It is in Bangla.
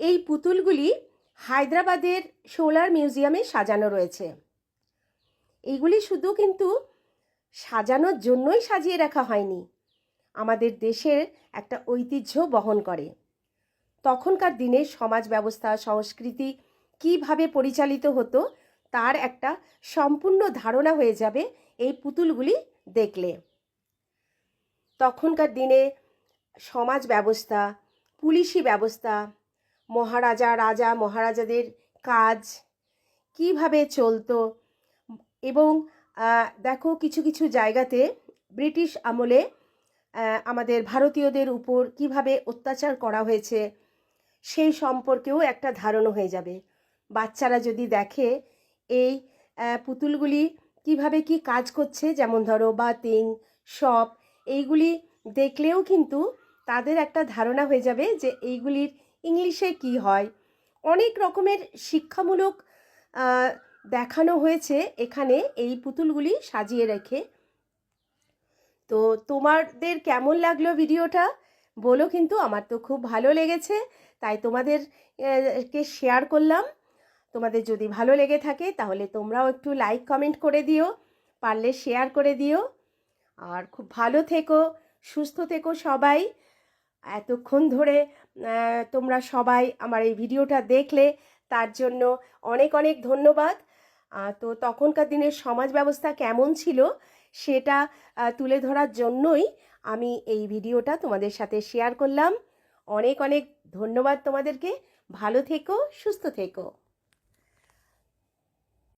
এই পুতুলগুলি হায়দ্রাবাদের সোলার মিউজিয়ামে সাজানো রয়েছে। এইগুলি শুধু কিন্তু সাজানোর জন্যই সাজিয়ে রাখা হয়নি, আমাদের দেশের একটা ঐতিহ্য বহন করে। তখনকার দিনে সমাজ ব্যবস্থা, সংস্কৃতি কিভাবে পরিচালিত হতো তার একটা সম্পূর্ণ ধারণা হয়ে যাবে এই পুতুলগুলি দেখলে। তখনকার দিনে সমাজ ব্যবস্থা, পুলিশি ব্যবস্থা, মহারাজা, রাজা মহারাজাদের কাজ কিভাবে চলতো, এবং দেখো কিছু কিছু জায়গাতে ব্রিটিশ আমলে আমাদের ভারতীয়দের উপর কিভাবে অত্যাচার করা হয়েছে সেই সম্পর্কেও একটা ধারণা হয়ে যাবে। বাচ্চারা যদি দেখে এই পুতুলগুলি কিভাবে কি কাজ করছে, যেমন ধরো বাতিং, শপ, এইগুলি দেখলেও কিন্তু তাদের একটা ধারণা হয়ে যাবে যে এইগুলির ইংলিশে কি হয়। অনেক রকমের শিক্ষামূলক দেখানো হয়েছে এখানে এই পুতুলগুলি সাজিয়ে রেখে। তো তোমাদের কেমন লাগলো ভিডিওটা বলো কিন্তু, আমার তো খুব ভালো লেগেছে, তাই তোমাদেরকে শেয়ার করলাম। তোমাদের যদি ভালো লেগে থাকে তাহলে তোমরাও একটু লাইক কমেন্ট করে দিও, পারলে শেয়ার করে দিও। আর খুব ভালো থেকো, সুস্থ থেকো সবাই। এতক্ষণ ধরে তোমরা সবাই আমার এই ভিডিওটা দেখলে তার জন্য অনেক অনেক ধন্যবাদ। তো তখনকার দিনের সমাজ ব্যবস্থা কেমন ছিল সেটা তুলে ধরার জন্যই আমি এই ভিডিওটা তোমাদের সাথে শেয়ার করলাম। অনেক অনেক ধন্যবাদ তোমাদেরকে। ভালো থেকো, সুস্থ থেকো।